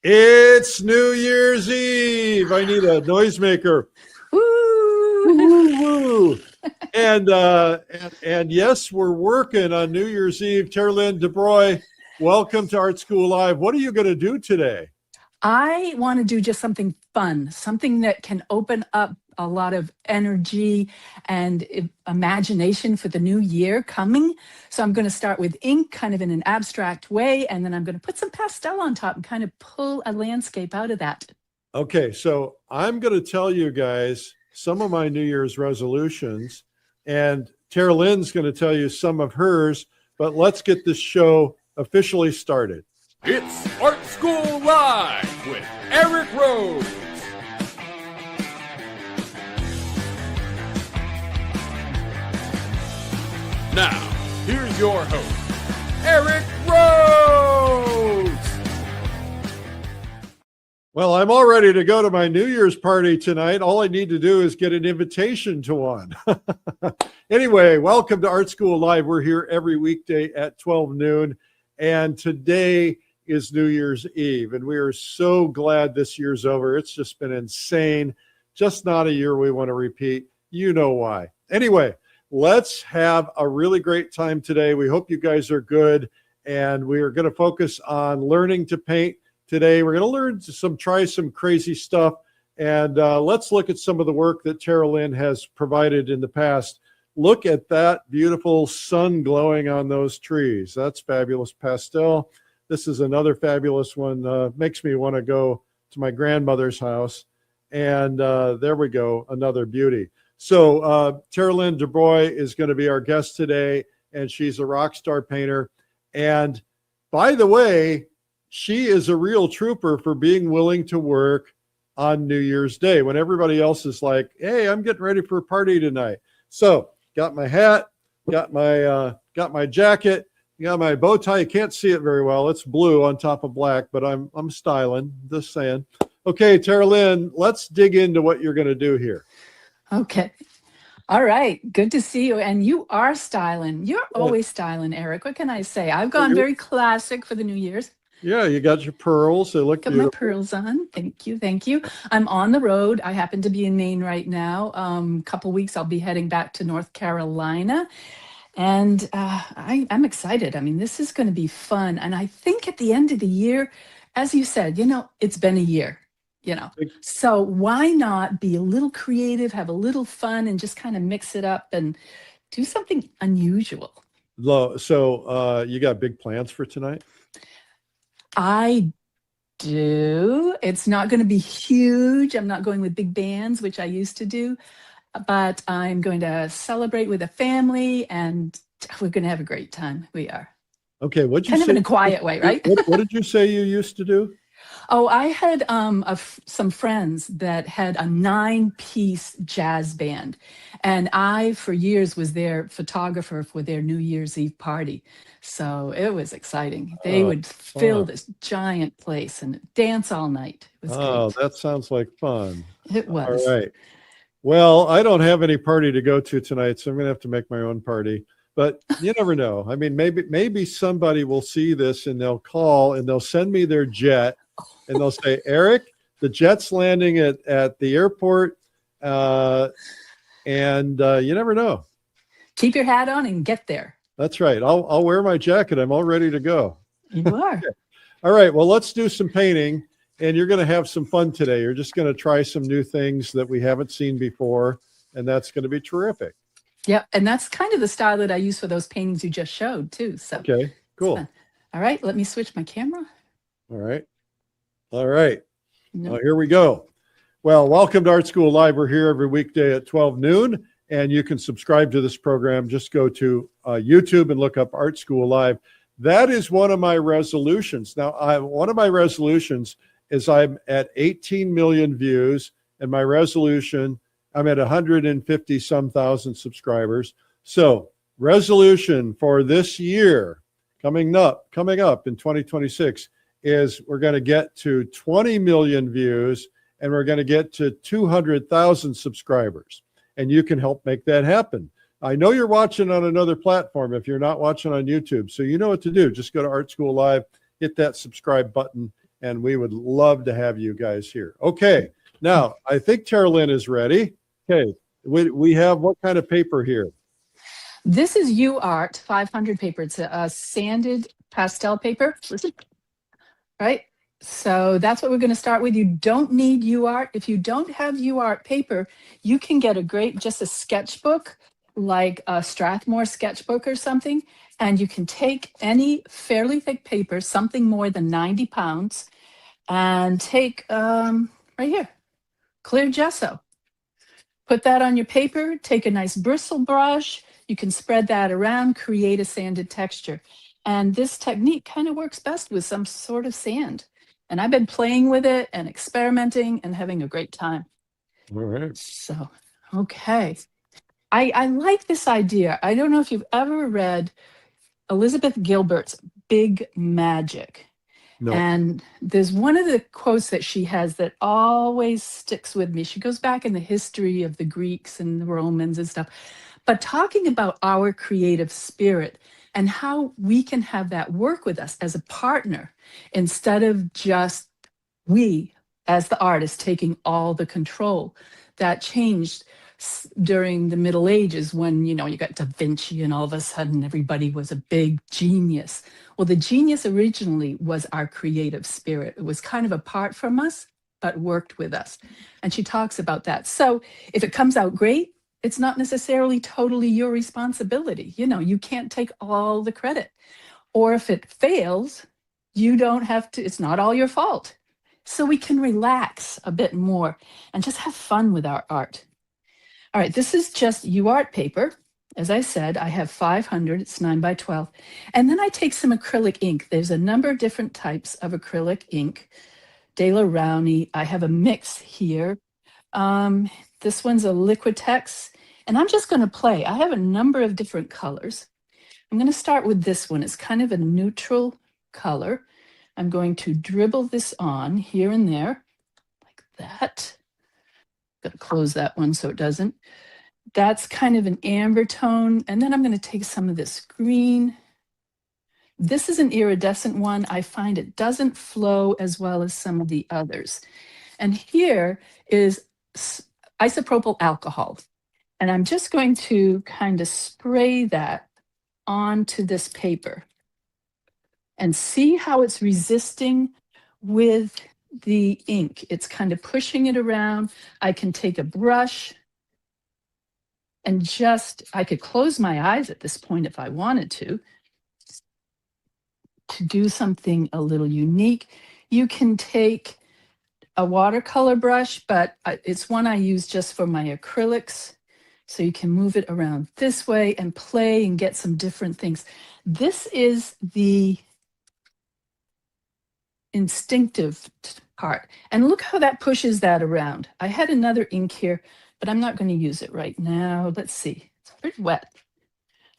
It's New Year's Eve. I need a noisemaker. Woo! Woo, woo. And yes, we're working on New Year's Eve. Terrilynn Dubreuil, welcome to Art School Live. What are you going to do today? I want to do just something fun, something that can open up a lot of energy and imagination for the new year coming. So I'm going to start with ink, kind of in an abstract way, and then I'm going to put some pastel on top and kind of pull a landscape out of that. Okay, so I'm going to tell you guys some of my New Year's resolutions, and Terrylynn's going to tell you some of hers, but let's get this show officially started. It's Art School Live with Eric Rhoads. Now, here's your host, Eric Rhoads. Well, I'm all ready to go to my New Year's party tonight. All I need to do is get an invitation to one. Anyway, welcome to Art School Live. We're here every weekday at 12 noon, and today is New Year's Eve, and we are so glad this year's over. It's just been insane. Just not a year we want to repeat. You know why. Anyway, let's have a really great time today. We hope you guys are good, and we are going to focus on learning to paint today. We're going to try some crazy stuff, and let's look at some of the work that Terrilynn has provided in the past. Look at that beautiful sun glowing on those trees. That's fabulous pastel. This is another fabulous one. Makes me want to go to my grandmother's house. And there we go, another beauty. So Terrilynn Dubreuil is going to be our guest today, and she's a rock star painter. And by the way, she is a real trooper for being willing to work on New Year's Day when everybody else is like, hey, I'm getting ready for a party tonight. So got my hat, got my jacket, got my bow tie. You can't see it very well. It's blue on top of black, but I'm styling, just saying. Okay, Terrilynn, let's dig into what you're going to do here. Okay. All right. Good to see you. And you are styling. You're always styling, Eric. What can I say? I've gone very classic for the New Year's. Yeah, you got your pearls. They look beautiful. Got my pearls on. Thank you. Thank you. I'm on the road. I happen to be in Maine right now. Couple weeks, I'll be heading back to North Carolina. And I'm excited. I mean, this is going to be fun. And I think at the end of the year, as you said, it's been a year, So why not be a little creative, have a little fun, and just kind of mix it up and do something unusual? So you got big plans for tonight? I do. It's not going to be huge. I'm not going with big bands, which I used to do. But I'm going to celebrate with a family, and we're going to have a great time. We are. Okay, what'd you say? Kind of in a quiet way, right? What did you say you used to do? Oh, I had some friends that had a 9-piece jazz band, and I, for years, was their photographer for their New Year's Eve party. So it was exciting. They would fill this giant place and dance all night. It was great. That sounds like fun. It was. All right. Well, I don't have any party to go to tonight, so I'm going to have to make my own party. But you never know. I mean, maybe somebody will see this and they'll call and they'll send me their jet and they'll say, Eric, the jet's landing at the airport. And you never know. Keep your hat on and get there. That's right. I'll wear my jacket. I'm all ready to go. You are. Okay. All right. Well, let's do some painting. And you're going to have some fun today. You're just going to try some new things that we haven't seen before. And that's going to be terrific. Yeah. And that's kind of the style that I use for those paintings you just showed too. So okay, cool. All right. Let me switch my camera. All right. All right. Here we go. Well, welcome to Art School Live. We're here every weekday at 12 noon. And you can subscribe to this program. Just go to YouTube and look up Art School Live. That is one of my resolutions. Now, one of my resolutions is I'm at 18 million views, and my resolution, I'm at 150 some thousand subscribers. So resolution for this year coming up in 2026 is we're going to get to 20 million views, and we're going to get to 200,000 subscribers. And you can help make that happen. I know you're watching on another platform if you're not watching on YouTube. So you know what to do. Just go to Art School Live, hit that subscribe button, and we would love to have you guys here. Okay, now I think Terrilynn is ready. Okay, we have what kind of paper here? This is 𝗬𝗏 500 paper. It's a sanded pastel paper. Listen, right? So that's what we're going to start with. You don't need 𝗬𝗏. If you don't have 𝗬𝗏 paper, you can get just a sketchbook, like a Strathmore sketchbook or something, and you can take any fairly thick paper, something more than 90 pounds, and take, right here, clear gesso. Put that on your paper, take a nice bristle brush, you can spread that around, create a sanded texture. And this technique kind of works best with some sort of sand. And I've been playing with it and experimenting and having a great time. All right. So, okay. I like this idea. I don't know if you've ever read Elizabeth Gilbert's Big Magic. No. And there's one of the quotes that she has that always sticks with me. She goes back in the history of the Greeks and the Romans and stuff, but talking about our creative spirit and how we can have that work with us as a partner instead of just we, as the artist, taking all the control. That changed during the Middle Ages when, you got Da Vinci and all of a sudden everybody was a big genius. Well, the genius originally was our creative spirit. It was kind of apart from us, but worked with us. And she talks about that. So if it comes out great, it's not necessarily totally your responsibility. You can't take all the credit. Or if it fails, you don't have to, it's not all your fault. So we can relax a bit more and just have fun with our art. All right, this is just 𝗬𝗏 paper. As I said, I have 500, it's 9 by 12. And then I take some acrylic ink. There's a number of different types of acrylic ink. De La Rowney, I have a mix here. This one's a Liquitex, and I'm just going to play. I have a number of different colors. I'm going to start with this one. It's kind of a neutral color. I'm going to dribble this on here and there, like that. Got to close that one so it doesn't. That's kind of an amber tone. And then I'm going to take some of this green. This is an iridescent one. I find it doesn't flow as well as some of the others. And here is isopropyl alcohol. And I'm just going to kind of spray that onto this paper and see how it's resisting with the ink. It's kind of pushing it around. I can take a brush and I could close my eyes at this point if I wanted to do something a little unique. You can take a watercolor brush, but it's one I use just for my acrylics. So you can move it around this way and play and get some different things. This is the instinctive part. And look how that pushes that around. I had another ink here, but I'm not going to use it right now. Let's see. It's pretty wet.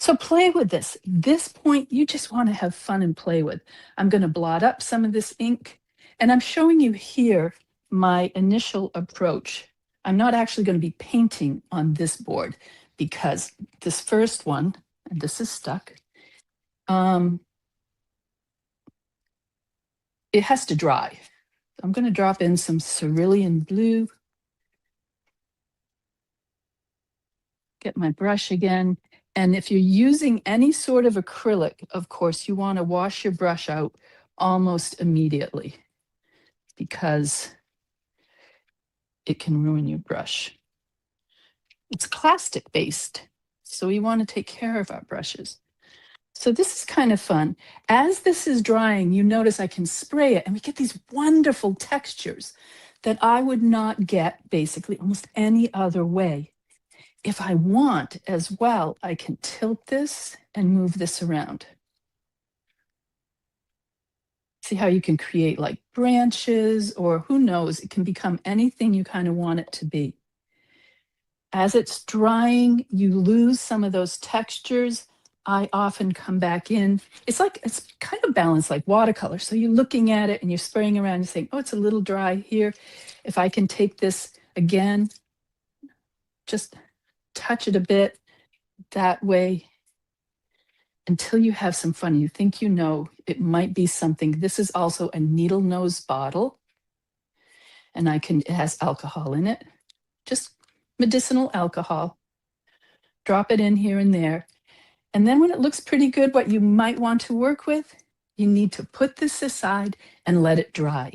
So play with this. This point, you just want to have fun and play with. I'm going to blot up some of this ink. And I'm showing you here my initial approach. I'm not actually going to be painting on this board because this first one, and this is stuck, it has to dry. I'm going to drop in some cerulean blue. Get my brush again. And if you're using any sort of acrylic, of course, you want to wash your brush out almost immediately because it can ruin your brush. It's plastic based, so we want to take care of our brushes. So this is kind of fun. As this is drying, you notice I can spray it and we get these wonderful textures that I would not get basically almost any other way. If I want as well, I can tilt this and move this around. See how you can create like branches, or who knows, it can become anything you kind of want it to be. As it's drying, you lose some of those textures. I often come back in. It's kind of balanced like watercolor. So you're looking at it and you're spraying around and saying, oh, it's a little dry here. If I can take this again, just touch it a bit that way until you have some fun. You think you know it might be something. This is also a needle nose bottle, and it has alcohol in it, just medicinal alcohol. Drop it in here and there. And then when it looks pretty good, what you might want to work with, you need to put this aside and let it dry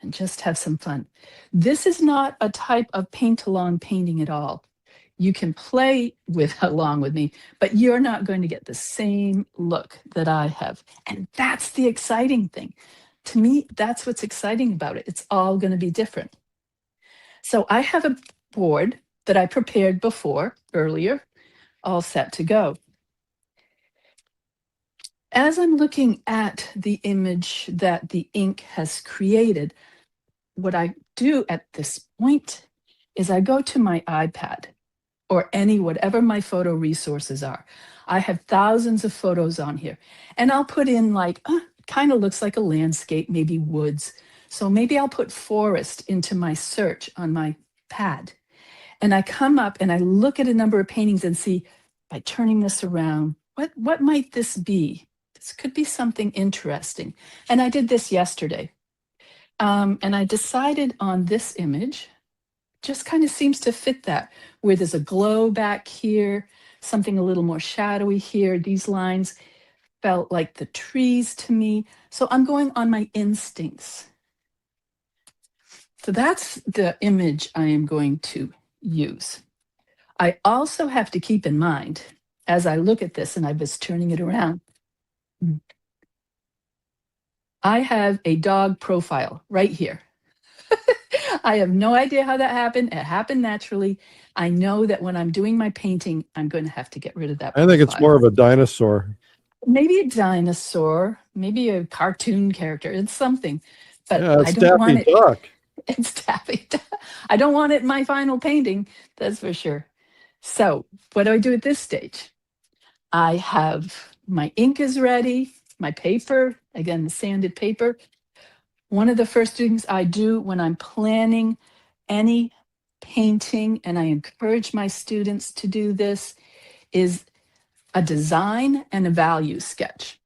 and just have some fun. This is not a type of paint-along painting at all. You can play along with me, but you're not going to get the same look that I have. And that's the exciting thing. To me, that's what's exciting about it. It's all going to be different. So I have a board that I prepared earlier, all set to go. As I'm looking at the image that the ink has created, what I do at this point is I go to my iPad or whatever my photo resources are. I have thousands of photos on here, and I'll put in kind of looks like a landscape, maybe woods. So maybe I'll put forest into my search on my pad. And I come up and I look at a number of paintings and see, by turning this around, what might this be? This could be something interesting. And I did this yesterday. And I decided on this image, just kind of seems to fit that, where there's a glow back here, something a little more shadowy here. These lines felt like the trees to me. So I'm going on my instincts. So that's the image I am going to use. I also have to keep in mind, as I look at this and I was turning it around, I have a dog profile right here. I have no idea how that happened. It happened naturally. I know that when I'm doing my painting, I'm going to have to get rid of that I think it's profile. more of a dinosaur. Maybe a dinosaur, maybe a cartoon character. It's something, but Yeah, it's I don't want Daffy it. Duck. It's Daffy Duck. I don't want it in my final painting, that's for sure. So what do I do at this stage? I have my ink is ready, my paper, again, the sanded paper. One of the first things I do when I'm planning any painting, and I encourage my students to do this, is a design and a value sketch.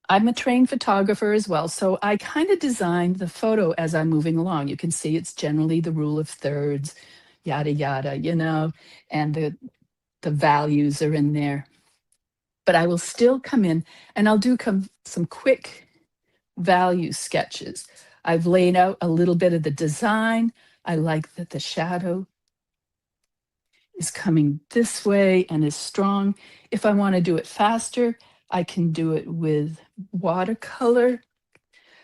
I'm a trained photographer as well, so I kind of design the photo as I'm moving along. You can see it's generally the rule of thirds, yada, yada, and the values are in there. But I will still come in and I'll do some quick value sketches. I've laid out a little bit of the design. I like that the shadow is coming this way and is strong. If I want to do it faster, I can do it with watercolor.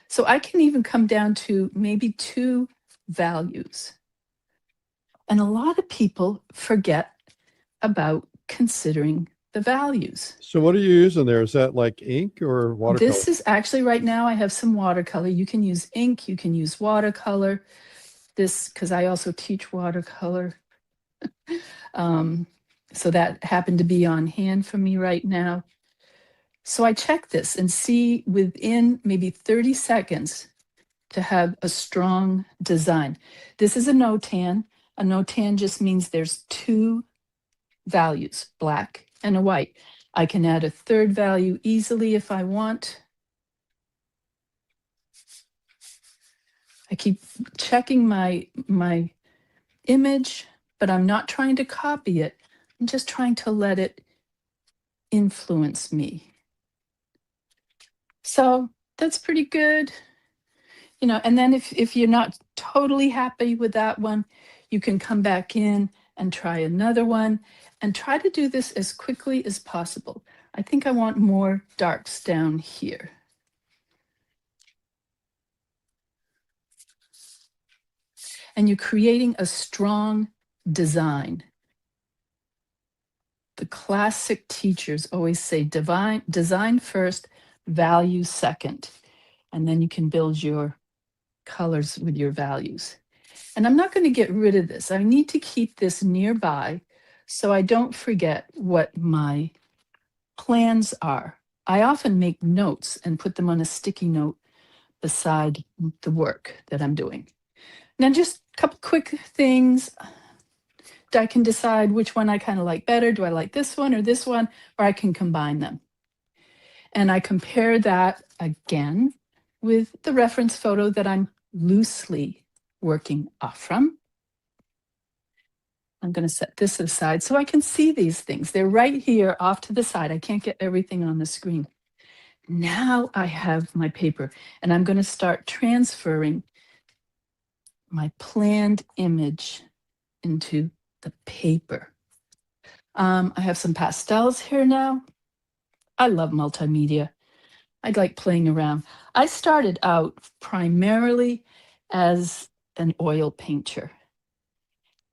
So I can even come down to maybe 2 values. And a lot of people forget about considering the values. So what are you using there? Is that like ink or watercolor? This is actually, right now I have some watercolor. You can use ink, you can use watercolor. This, because I also teach watercolor. So that happened to be on hand for me right now. So I check this and see within maybe 30 seconds to have a strong design. This is a no-tan. A no-tan just means there's 2 values, black and a white. I can add a 3rd value easily if I want. I keep checking my image, but I'm not trying to copy it. I'm just trying to let it influence me. So that's pretty good. And then if you're not totally happy with that one, you can come back in and try another one and try to do this as quickly as possible. I think I want more darks down here. And you're creating a strong design. The classic teachers always say design first, value second, and then you can build your colors with your values. And I'm not going to get rid of this. I need to keep this nearby so I don't forget what my plans are. I often make notes and put them on a sticky note beside the work that I'm doing. Now, just a couple quick things. I can decide which one I kind of like better. Do I like this one, or I can combine them. And I compare that again with the reference photo that I'm loosely working off from. I'm going to set this aside so I can see these things. They're right here off to the side. I can't get everything on the screen. Now I have my paper, and I'm going to start transferring my planned image into the paper. I have some pastels here now. I love multimedia. I like playing around. I started out primarily as an oil painter.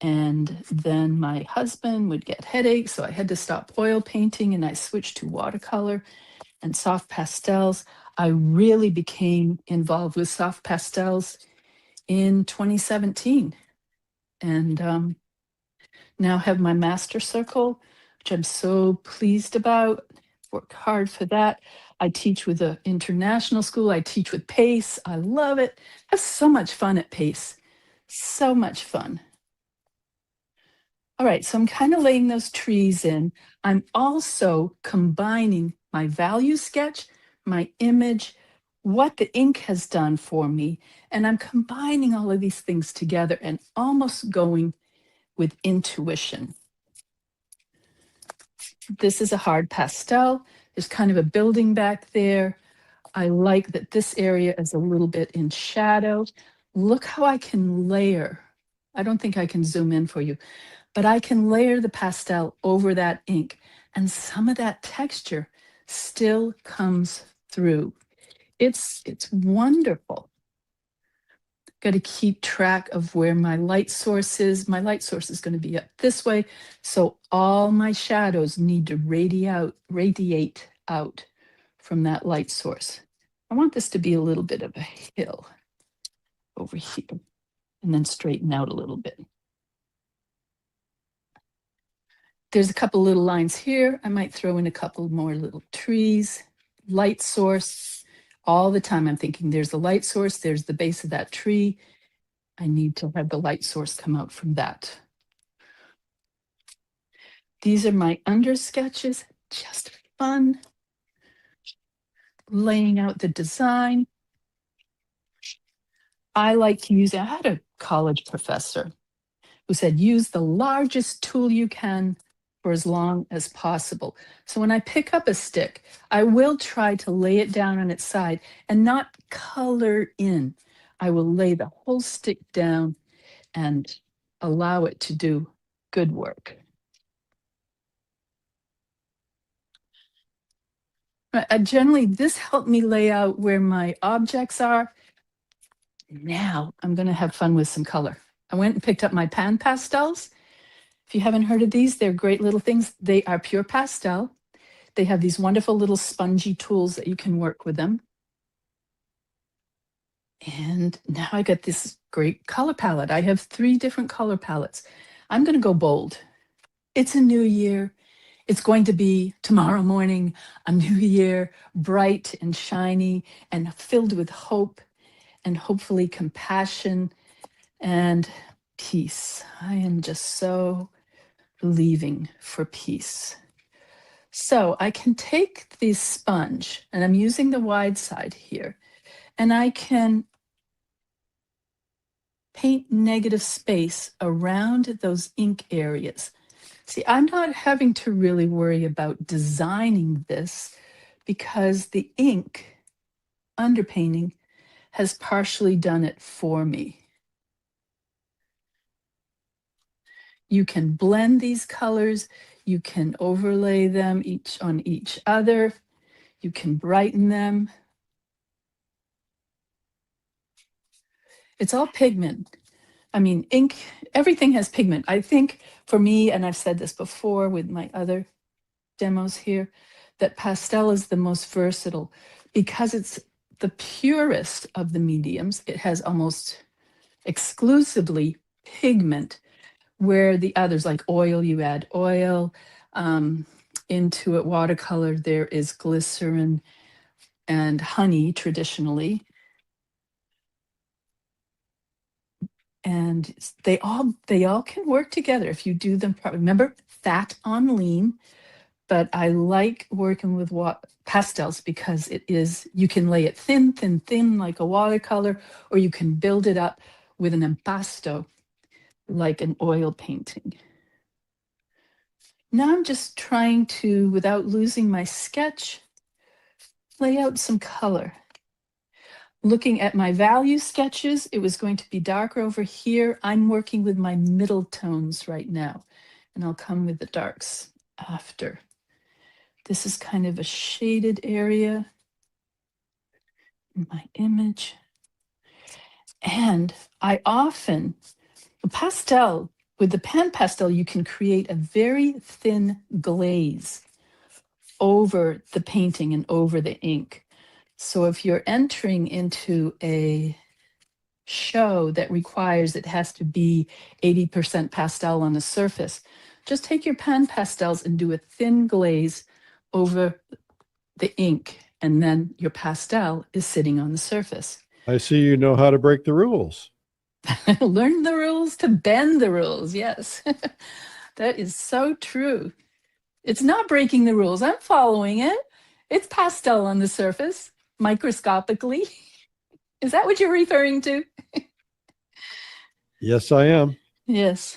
And then my husband would get headaches, so I had to stop oil painting, and I switched to watercolor and soft pastels. I really became involved with soft pastels in 2017. And now have my master circle, which I'm so pleased about. Worked hard for that. I teach with an international school. I teach with PACE. I love it. I have so much fun at PACE. So much fun. All right, so I'm kind of laying those trees in. I'm also combining my value sketch, my image, what the ink has done for me, and I'm combining all of these things together and almost going with intuition. This is a hard pastel. There's kind of a building back there. I like that this area is a little bit in shadow. Look how I can layer. I don't think I can zoom in for you, but I can layer the pastel over that ink, and some of that texture still comes through. It's wonderful. Got to keep track of where my light source is. My light source is going to be up this way, so all my shadows need to radiate out from that light source. I want this to be a little bit of a hill over here, and then straighten out a little bit. There's a couple little lines here. I might throw in a couple more little trees. Light source. All the time I'm thinking there's the light source, there's the base of that tree. I need to have the light source come out from that. These are my under sketches, just fun. Laying out the design. I like to use, I had a college professor who said, use the largest tool you can for as long as possible. So when I pick up a stick, I will try to lay it down on its side and not color in. I will lay the whole stick down and allow it to do good work. Generally, this helped me lay out where my objects are. Now I'm going to have fun with some color. I went and picked up my pan pastels. If you haven't heard of these, they're great little things. They are pure pastel. They have these wonderful little spongy tools that you can work with them. And now I got this great color palette. I have 3 different color palettes. I'm going to go bold. It's a new year. It's going to be tomorrow morning, a new year, bright and shiny and filled with hope and hopefully compassion and peace. I am just so believing for peace. So I can take this sponge, and I'm using the wide side here, and I can paint negative space around those ink areas. See, I'm not having to really worry about designing this because the ink underpainting has partially done it for me. You can blend these colors, you can overlay them each on each other, you can brighten them. It's all pigment. I mean, ink, everything has pigment. I think for me, and I've said this before with my other demos here, that pastel is the most versatile because it's the purest of the mediums. It has almost exclusively pigment, where the others, like oil, you add oil into it. Watercolor, there is glycerin and honey traditionally. and they all can work together if you do them properly. Remember, fat on lean, but I like working with pastels because you can lay it thin, thin, thin like a watercolor, or you can build it up with an impasto like an oil painting. Now I'm just trying to, without losing my sketch, lay out some color. Looking at my value sketches, it was going to be darker over here. I'm working with my middle tones right now, and I'll come with the darks after. This is kind of a shaded area in my image. And I often, with the pan pastel, you can create a very thin glaze over the painting and over the ink. So if you're entering into a show that requires it has to be 80% pastel on the surface, just take your pan pastels and do a thin glaze over the ink, and then your pastel is sitting on the surface. I see you know how to break the rules. Learn the rules to bend the rules. Yes, that is so true. It's not breaking the rules. I'm following it. It's pastel on the surface, microscopically. Is that what you're referring to? Yes, I am. Yes.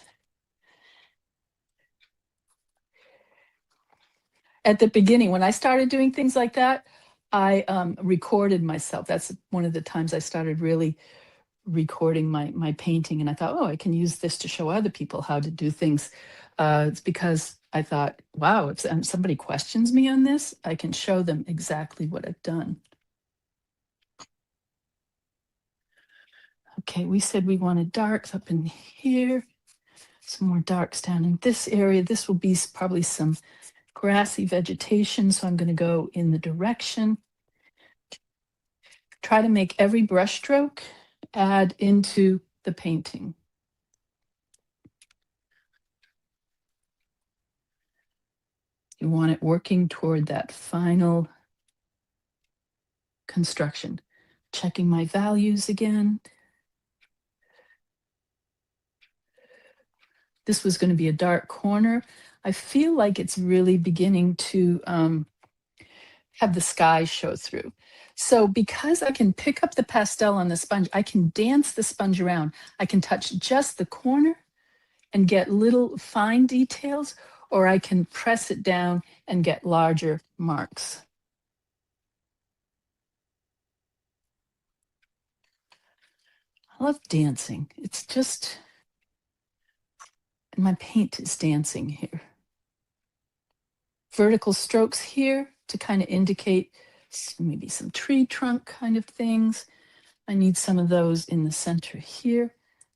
At the beginning, when I started doing things like that, I recorded myself. That's one of the times I started really recording my painting, and I thought, oh, I can use this to show other people how to do things. It's because I thought, wow, if somebody questions me on this, I can show them exactly what I've done. Okay, we said we wanted darks up in here, some more darks down in this area. This will be probably some grassy vegetation, so I'm going to go in the direction. Try to make every brush stroke add into the painting. You want it working toward that final construction. Checking my values again. This was going to be a dark corner. I feel like it's really beginning to have the sky show through. So because I can pick up the pastel on the sponge, I can dance the sponge around. I can touch just the corner and get little fine details, or I can press it down and get larger marks. I love dancing. It's just, and my paint is dancing here. Vertical strokes here to kind of indicate maybe some tree trunk kind of things. I need some of those in the center here.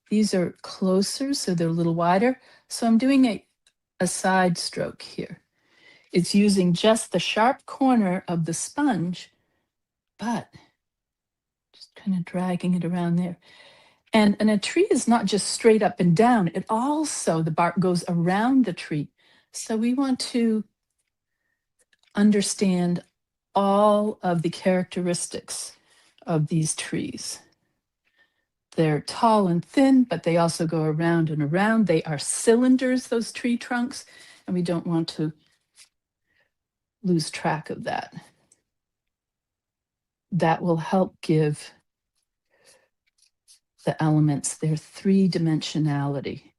These are closer, so they're a little wider. So I'm doing a side stroke here. It's using just the sharp corner of the sponge, but just kind of dragging it around there. And a tree is not just straight up and down. It also, the bark goes around the tree. So we want to understand all of the characteristics of these trees. They're tall and thin, but they also go around and around. They are cylinders, those tree trunks, and we don't want to lose track of that. That will help give the elements their three-dimensionality.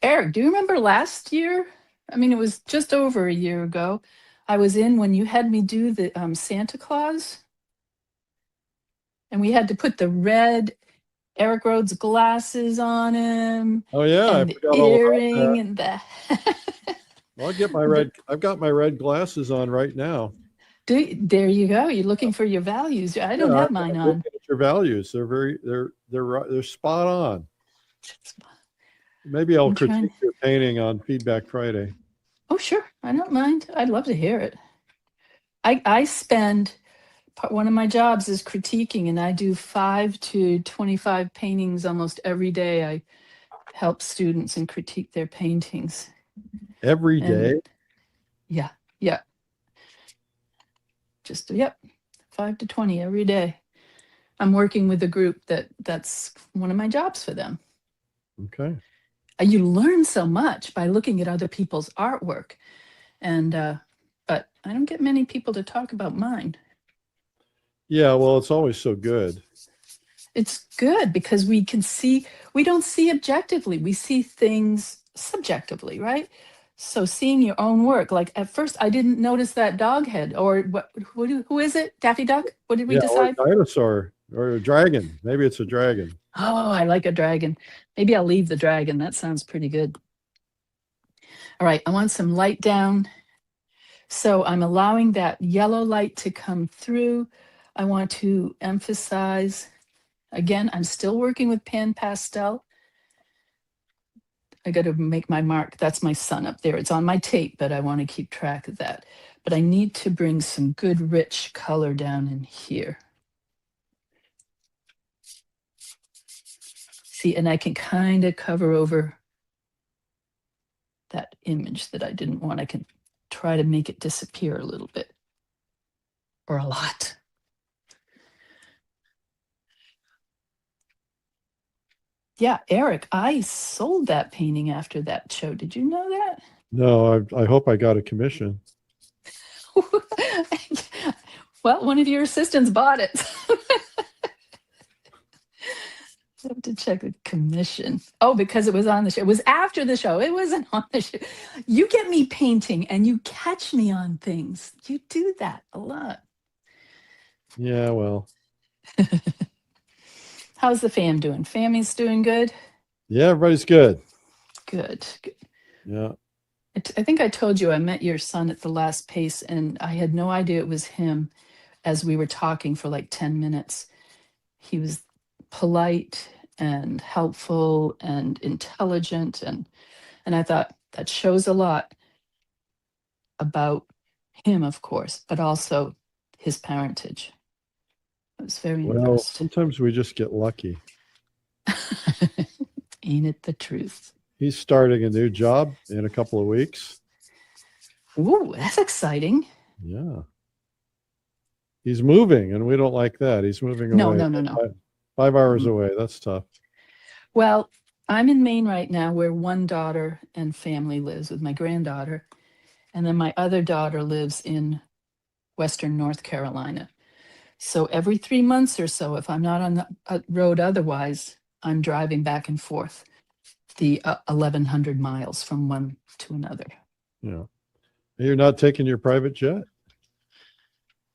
Eric, do you remember last year? I mean, it was just over a year ago. I was in when you had me do the Santa Claus. And we had to put the red Eric Rhoads glasses on him. Oh yeah, and I the forgot all about earring that. and the. Well, I'll get my red. I've got my red glasses on right now. There you go. You're looking for your values. I don't have mine I'm on. looking at your values. They're spot on. Maybe I'll critique your painting on Feedback Friday. Oh, sure. I don't mind. I'd love to hear it. I spend, one of my jobs is critiquing, and I do 5 to 25 paintings almost every day. I help students and critique their paintings. Every day? Yeah. Just, 5 to 20 every day. I'm working with a group that's one of my jobs for them. Okay. You learn so much by looking at other people's artwork, and but I don't get many people to talk about mine. Yeah, well, it's always so good. It's good because we don't see objectively, we see things subjectively, right? So seeing your own work, like at first I didn't notice that dog head, or who is it? Daffy Duck? What did we Yeah, or a decide? dinosaur or a dragon. Maybe it's a dragon. Oh, I like a dragon. Maybe I'll leave the dragon. That sounds pretty good. All right, I want some light down. So I'm allowing that yellow light to come through. I want to emphasize, again, I'm still working with pan pastel. I got to make my mark. That's my sun up there. It's on my tape, but I want to keep track of that. But I need to bring some good rich color down in here. See, and I can kind of cover over that image that I didn't want. I can try to make it disappear a little bit or a lot. Yeah, Eric, I sold that painting after that show. Did you know that? No, I hope I got a commission. Well, one of your assistants bought it. I have to check the commission. Oh, because it was on the show. It was after the show. It wasn't on the show. You get me painting and you catch me on things. You do that a lot. Yeah, well. How's the fam doing? Family's doing good? Yeah, everybody's good. Good. Good. Yeah. I think I told you I met your son at the last pace, and I had no idea it was him as we were talking for like 10 minutes. He was polite and helpful and intelligent, and I thought that shows a lot about him, of course, but also his parentage. I was very Well, impressed. sometimes we just get lucky. Ain't it the truth? He's starting a new job in a couple of weeks. Ooh, that's exciting. Yeah. He's moving, and we don't like that. He's moving away. No. 5 hours away. That's tough. Well, I'm in Maine right now, where one daughter and family lives with my granddaughter. And then my other daughter lives in Western North Carolina. So every 3 months or so, if I'm not on the road otherwise, I'm driving back and forth the 1,100 miles from one to another. Yeah. You're not taking your private jet?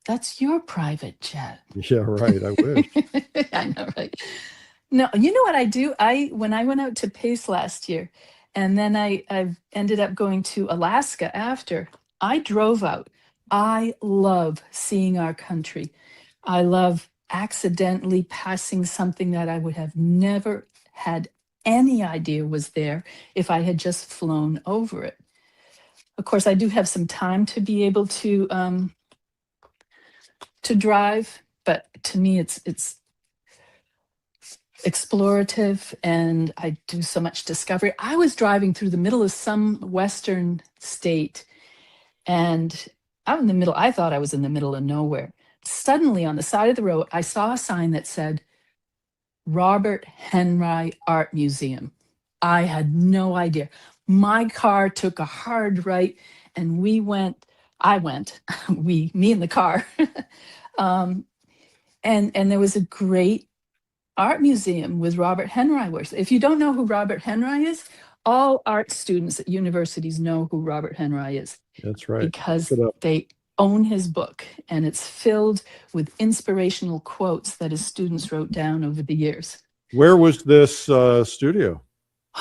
That's your private jet. Yeah, right. I wish. I know, right? No, you know what I do? When I went out to Pace last year, and then I ended up going to Alaska after, I drove out. I love seeing our country. I love accidentally passing something that I would have never had any idea was there if I had just flown over it. Of course, I do have some time to be able to drive, but to me, it's explorative, and I do so much discovery. I was driving through the middle of some Western state, and out in the middle, I thought I was in the middle of nowhere. Suddenly, on the side of the road, I saw a sign that said, Robert Henry Art Museum. I had no idea. My car took a hard right, and me in the car. And there was a great art museum with Robert Henry works. If you don't know who Robert Henry is, all art students at universities know who Robert Henry is. That's right. Because they own his book, and it's filled with inspirational quotes that his students wrote down over the years. Where was this studio?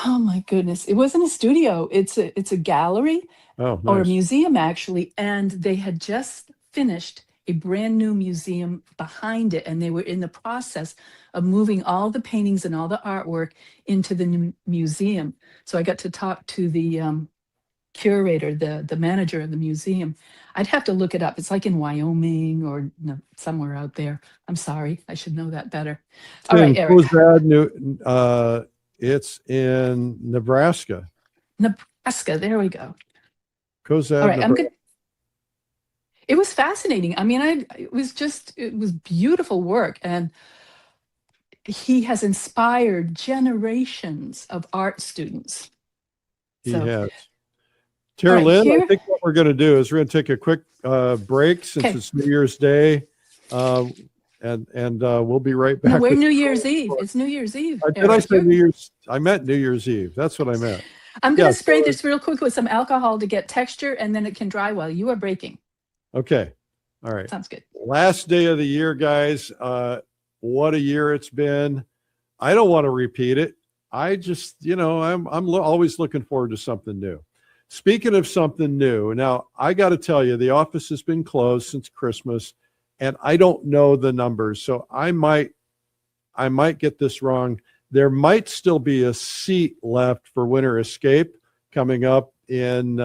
Oh my goodness. It wasn't a studio. It's a gallery. Oh, nice. Or a museum, actually. And they had just finished a brand new museum behind it. And they were in the process of moving all the paintings and all the artwork into the new museum. So I got to talk to the curator, the manager of the museum. I'd have to look it up. It's like in Wyoming or somewhere out there. I'm sorry. I should know that better. All right, Eric. It's in Nebraska. Nebraska. There we go. Kozad, all right, Nebraska. It was fascinating. I mean, it was beautiful work. And he has inspired generations of art students. He So, has. all right, Terrilynn, I here. think what we're going to do is we're going to take a quick break since Okay. it's New Year's Day, and we'll be right back. No, we're with New you. Year's Eve. It's New Year's Eve. Did I Eric. say New Year's? I meant New Year's Eve. That's what I meant. I'm going to Yeah, spray so- this real quick with some alcohol to get texture, and then it can dry while you are breaking. Okay. All right. Sounds good. Last day of the year, guys. What a year it's been. I don't want to repeat it. I just, I'm always looking forward to something new. Speaking of something new, now I got to tell you, the office has been closed since Christmas, and I don't know the numbers, so I might get this wrong. There might still be a seat left for Winter Escape coming up in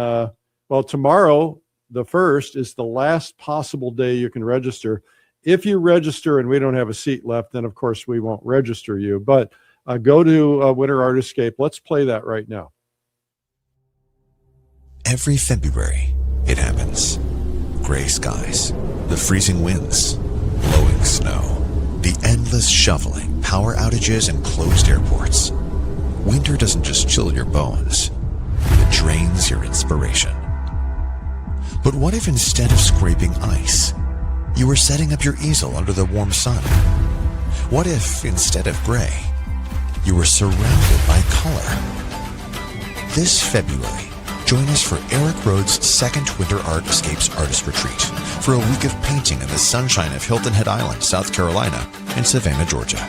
tomorrow. The 1st is the last possible day you can register. If you register and we don't have a seat left, then of course we won't register you. But go to Winter Art Escape. Let's play that right now. Every February, it happens. Gray skies, the freezing winds, blowing snow, the endless shoveling, power outages, and closed airports. Winter doesn't just chill your bones, it drains your inspiration. But what if instead of scraping ice, you were setting up your easel under the warm sun? What if instead of gray, you were surrounded by color? This February, join us for Eric Rhoads' second Winter Art Escapes Artist Retreat for a week of painting in the sunshine of Hilton Head Island, South Carolina, and Savannah, Georgia.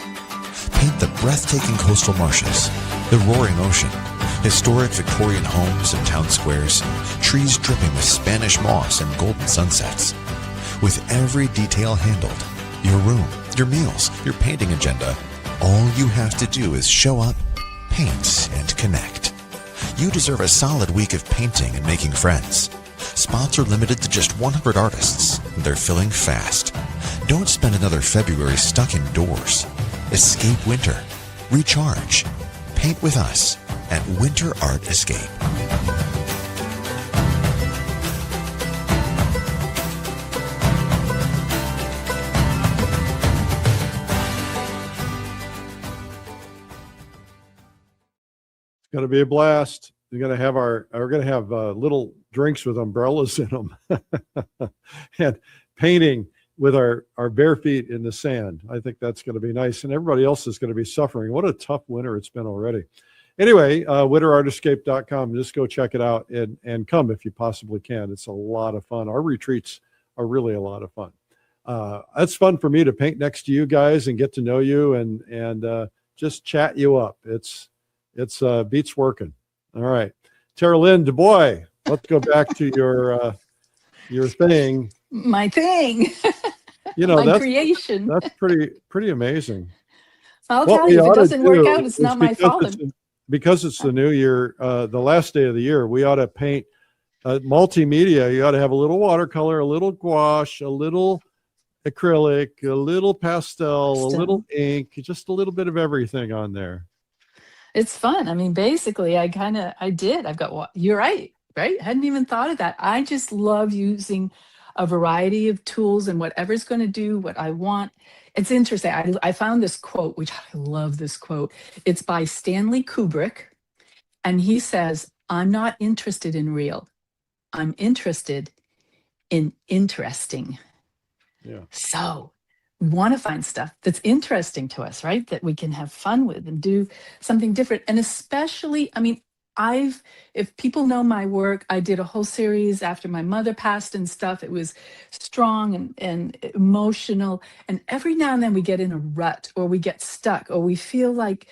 Paint the breathtaking coastal marshes, the roaring ocean, historic Victorian homes and town squares, trees dripping with Spanish moss and golden sunsets. With every detail handled, your room, your meals, your painting agenda, all you have to do is show up, paint, and connect. You deserve a solid week of painting and making friends. Spots are limited to just 100 artists, and they're filling fast. Don't spend another February stuck indoors. Escape winter. Recharge. Paint with us at Winter Art Escape. It's going to be a blast. We're going to have little drinks with umbrellas in them and painting with our bare feet in the sand. I think that's going to be nice. And everybody else is going to be suffering. What a tough winter it's been already. Anyway, winterartescape.com. Just go check it out and come if you possibly can. It's a lot of fun. Our retreats are really a lot of fun. It's fun for me to paint next to you guys and get to know you and just chat you up. It's beats working. All right. Terrilynn Dubreuil, let's go back to your thing. My thing. My that's creation. That's pretty amazing. I'll tell you, if it doesn't work out, it's not my fault. Because it's the new year, the last day of the year, we ought to paint multimedia. You ought to have a little watercolor, a little gouache, a little acrylic, a little pastel, a little ink, just a little bit of everything on there. It's fun. I mean, basically, I did. You're right? I hadn't even thought of that. I just love using a variety of tools and whatever's going to do what I want. It's interesting. I found this quote, which I love this quote. It's by Stanley Kubrick. And he says, "I'm not interested in real. I'm interested in interesting." Yeah. So we want to find stuff that's interesting to us, right? That we can have fun with and do something different. And especially, I mean, if people know my work, I did a whole series after my mother passed and stuff. It was strong and emotional. And every now and then we get in a rut or we get stuck or we feel like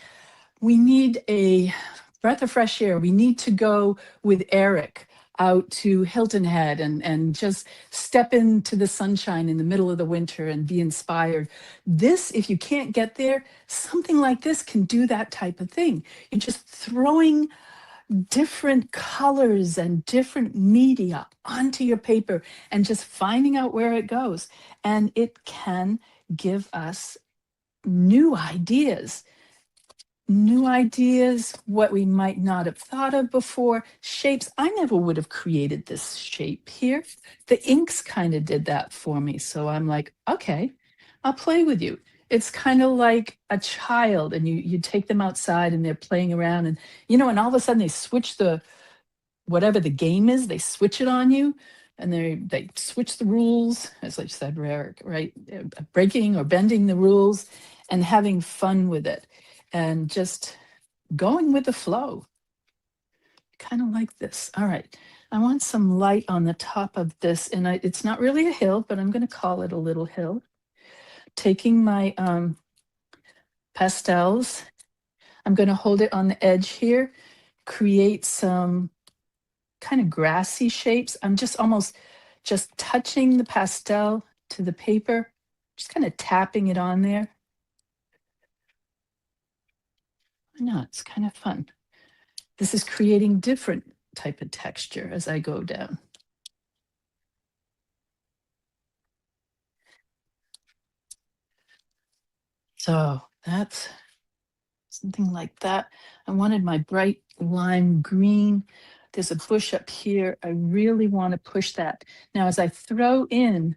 we need a breath of fresh air. We need to go with Eric out to Hilton Head and just step into the sunshine in the middle of the winter and be inspired. This, if you can't get there, something like this can do that type of thing. You're just throwing different colors and different media onto your paper and just finding out where it goes. And it can give us new ideas, what we might not have thought of before, shapes. I never would have created this shape here. The inks kind of did that for me. So I'm like, okay, I'll play with you. it's kind of like a child, and you take them outside and they're playing around, and and all of a sudden they switch whatever the game is, they switch it on you, and they switch the rules, as I said, Eric, right? Breaking or bending the rules and having fun with it and just going with the flow. Kind of like this. All right. I want some light on the top of this, and it's not really a hill, but I'm going to call it a little hill. Taking my pastels, I'm going to hold it on the edge here, create some kind of grassy shapes. I'm just almost just touching the pastel to the paper, just kind of tapping it on there. Why not? It's kind of fun. This is creating different type of texture as I go down. So that's something like that. I wanted my bright lime green. There's a bush up here. I really want to push that. Now, as I throw in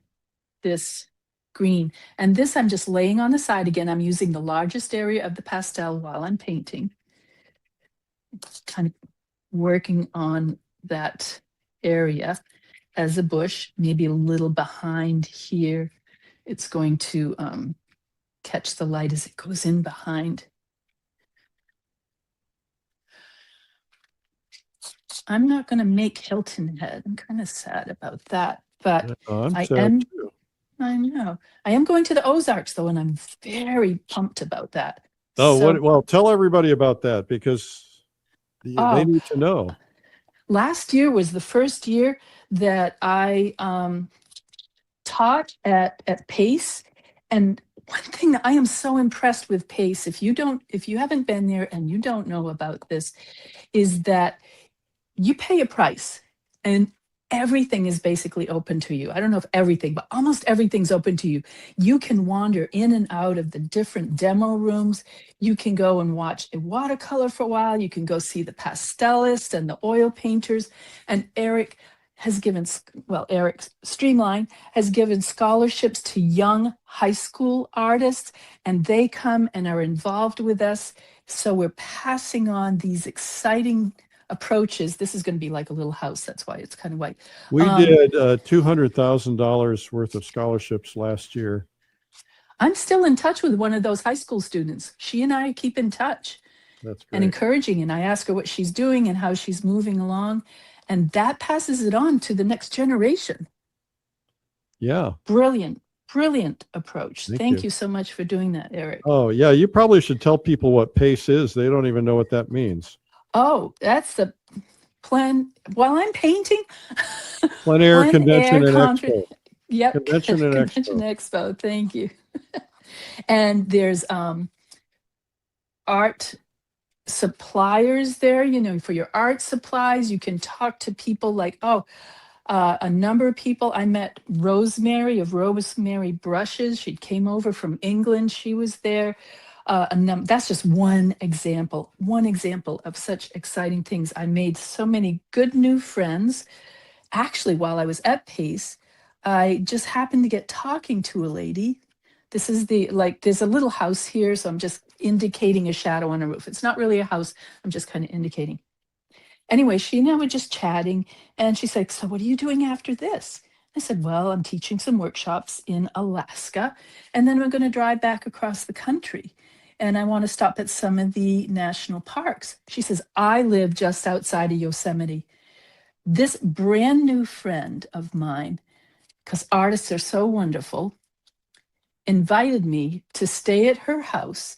this green, and this I'm just laying on the side again, I'm using the largest area of the pastel while I'm painting. Kind of working on that area as a bush, maybe a little behind here. It's going to catch the light as it goes in behind. I'm not going to make Hilton Head. I'm kind of sad about that, but I know. I am going to the Ozarks though, and I'm very pumped about that. Oh, So, well, tell everybody about that, because they need to know. Last year was the first year that I taught at Pace, and one thing that I am so impressed with Pace, if you haven't been there and you don't know about this, is that you pay a price and everything is basically open to you. I don't know if everything, but almost everything's open to you. You can wander in and out of the different demo rooms. You can go and watch a watercolor for a while. You can go see the pastelists and the oil painters. And Eric Streamline has given scholarships to young high school artists, and they come and are involved with us. So we're passing on these exciting approaches. This is going to be like a little house. That's why it's kind of white. We did $200,000 worth of scholarships last year. I'm still in touch with one of those high school students. She and I keep in touch. That's great. And encouraging. And I ask her what she's doing and how she's moving along. And that passes it on to the next generation. Yeah. Brilliant, brilliant approach. Thank you you so much for doing that, Eric. Oh, yeah. You probably should tell people what PACE is. They don't even know what that means. Oh, that's the plan. While I'm painting, Plein Air Convention and Expo. Yep. Convention and Expo. Thank you. And there's art suppliers there, for your art supplies. You can talk to people like, a number of people. I met Rosemary of Rosemary Brushes. She came over from England. She was there. That's just one example of such exciting things. I made so many good new friends. Actually, while I was at Pace, I just happened to get talking to a lady. This is there's a little house here, so I'm just indicating a shadow on a roof. It's not really a house. I'm just kind of indicating. Anyway, she and I were just chatting, and she said, "So what are you doing after this?" I said, "Well, I'm teaching some workshops in Alaska, and then we're going to drive back across the country. And I want to stop at some of the national parks." She says, "I live just outside of Yosemite." This brand new friend of mine, because artists are so wonderful, invited me to stay at her house.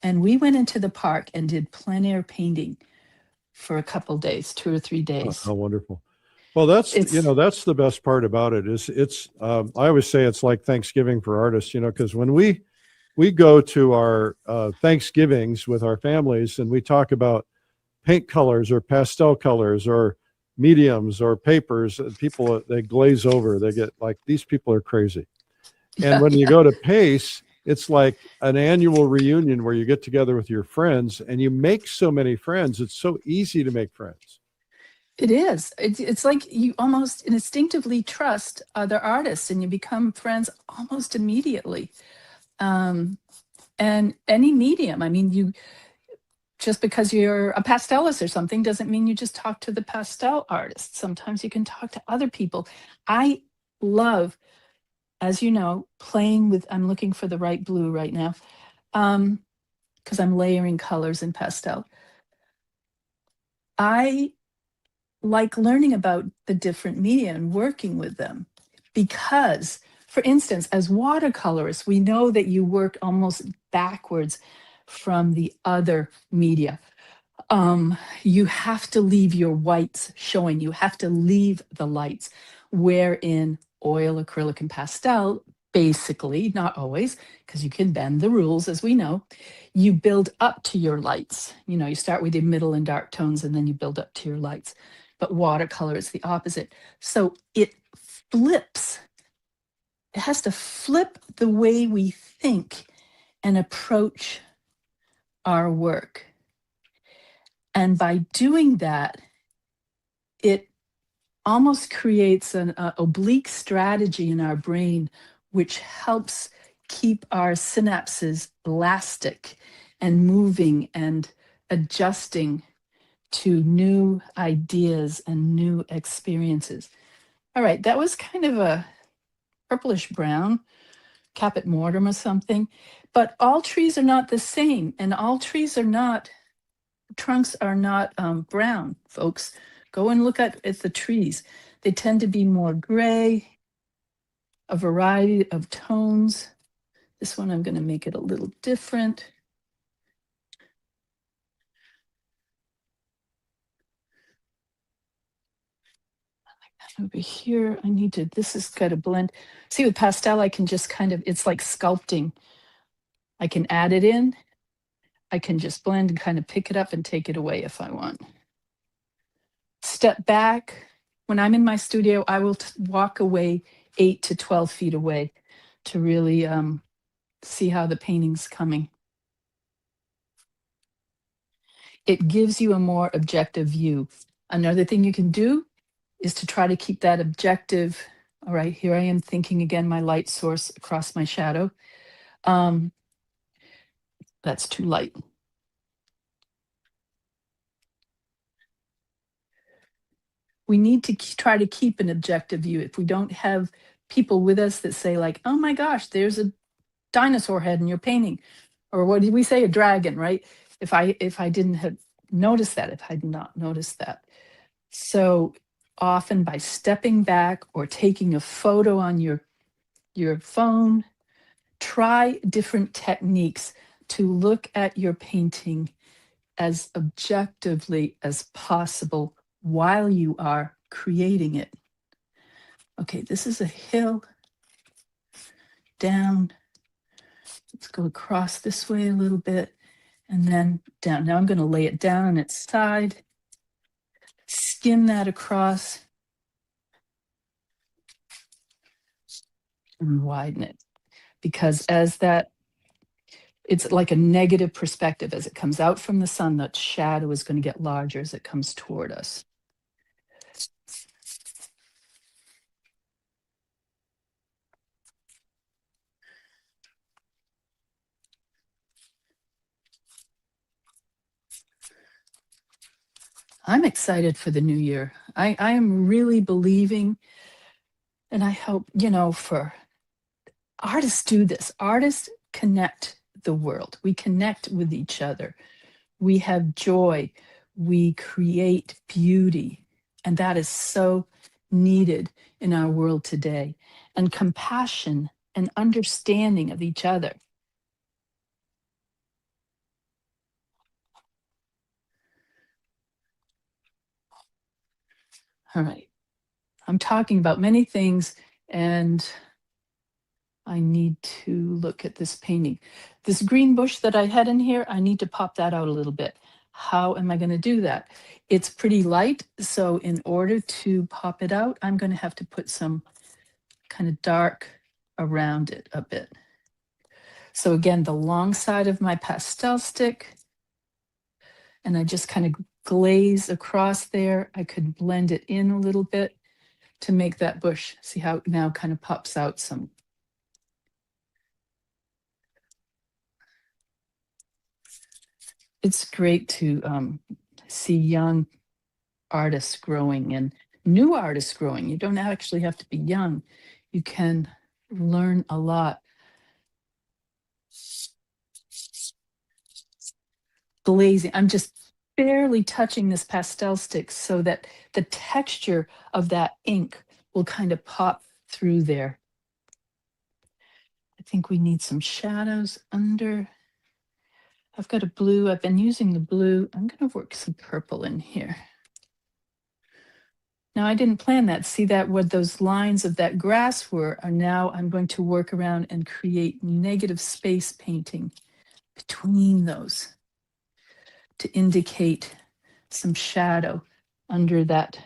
And we went into the park and did plein air painting for a couple days, 2 or 3 days. Oh, how wonderful. Well, that's the best part about it is I always say it's like Thanksgiving for artists, because when we go to our Thanksgivings with our families and we talk about paint colors or pastel colors or mediums or papers, people, they glaze over. They get like, these people are crazy. And when you go to Pace, it's like an annual reunion where you get together with your friends and you make so many friends. It's so easy to make friends. It is. It's like you almost instinctively trust other artists and you become friends almost immediately. And any medium. I mean, just because you're a pastelist or something doesn't mean you just talk to the pastel artist. Sometimes you can talk to other people. I love, as you know, playing with, I'm looking for the right blue right now, because I'm layering colors in pastel. I like learning about the different media and working with them because, for instance, as watercolorists, we know that you work almost backwards from the other media. You have to leave your whites showing. You have to leave the lights, wherein oil, acrylic, and pastel, basically, not always, because you can bend the rules, as we know, you build up to your lights. You know, you start with your middle and dark tones, and then you build up to your lights. But watercolor is the opposite. So it flips. It has to flip the way we think and approach our work. And by doing that, it almost creates an oblique strategy in our brain, which helps keep our synapses elastic and moving and adjusting to new ideas and new experiences. All right, that was kind of a purplish brown, Caput mortem or something, but all trees are not the same, and all trees are not, trunks are not brown, folks. Go and look at the trees. They tend to be more gray, a variety of tones. This one, I'm going to make it a little different. Over here, I need to, this has got to blend. See, with pastel, I can just kind of, it's like sculpting. I can add it in. I can just blend and kind of pick it up and take it away if I want. Step back. When I'm in my studio, I will walk away 8 to 12 feet away to really see how the painting's coming. It gives you a more objective view. Another thing you can do is to try to keep that objective. All right, here I am thinking again, my light source across my shadow. That's too light. We need to try to keep an objective view. If we don't have people with us that say like, oh my gosh, there's a dinosaur head in your painting, or what did we say, a dragon, right? If I didn't have noticed that, if I had not noticed that. So often by stepping back or taking a photo on your phone, try different techniques to look at your painting as objectively as possible while you are creating it. Okay, this is a hill, down. Let's go across this way a little bit and then down. Now I'm going to lay it down on its side, skim that across, and widen it. Because as that, it's like a negative perspective. As it comes out from the sun, that shadow is going to get larger as it comes toward us. I'm excited for the new year. I am really believing, and I hope, you know, for artists do this. Artists connect the world. We connect with each other. We have joy. We create beauty. And that is so needed in our world today. And compassion and understanding of each other. All right. I'm talking about many things, and I need to look at this painting. This green bush that I had in here, I need to pop that out a little bit. How am I going to do that? It's pretty light, so in order to pop it out, I'm going to have to put some kind of dark around it a bit. So again, the long side of my pastel stick, and I just kind of glaze across there. I could blend it in a little bit to make that bush. See how it now kind of pops out some. It's great to see young artists growing and new artists growing. You don't actually have to be young. You can learn a lot. Glazing. I'm just barely touching this pastel stick so that the texture of that ink will kind of pop through there. I think we need some shadows under. I've got a blue. I've been using the blue. I'm going to work some purple in here. Now, I didn't plan that. See that what those lines of that grass were are now I'm going to work around and create negative space painting between those to indicate some shadow under that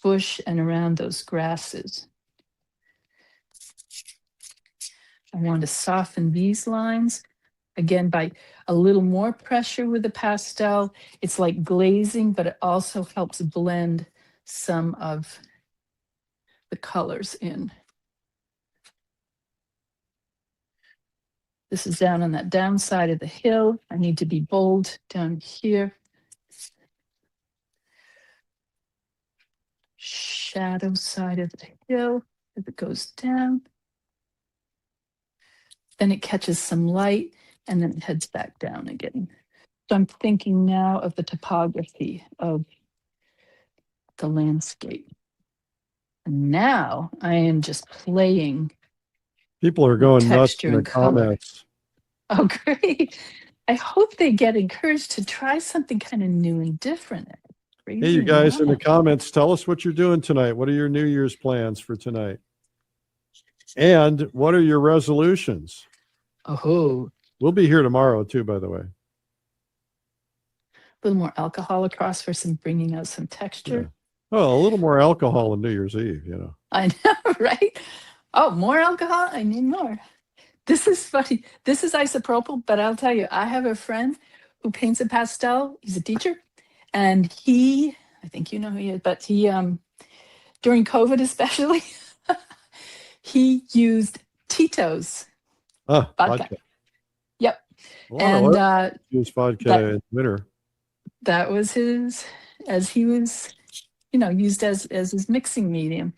bush and around those grasses. I want to soften these lines. Again, by a little more pressure with the pastel. It's like glazing, but it also helps blend some of the colors in. This is down on that downside of the hill. I need to be bold down here. Shadow side of the hill as it goes down. Then it catches some light and then it heads back down again. So I'm thinking now of the topography of the landscape. And now I am just playing. People are going nuts Texture in the and color. comments. Oh, great. I hope they get encouraged to try something kind of new and different. Hey, you guys in the Crazy. comments, tell us what you're doing tonight. What are your New Year's plans for tonight? And what are your resolutions? Oh, We'll be here tomorrow too, by the way. a little more alcohol across for some bringing out some texture. Yeah. Well, a little more alcohol on New Year's Eve, you know. I know, right? Oh, more alcohol? I need more. This is funny. This is isopropyl, but I'll tell you, I have a friend who paints a pastel. He's a teacher. And he, I think you know who he is, but he, during COVID especially, he used Tito's vodka. Yep. And use vodka in winter. that was his, as he was, used as his mixing medium.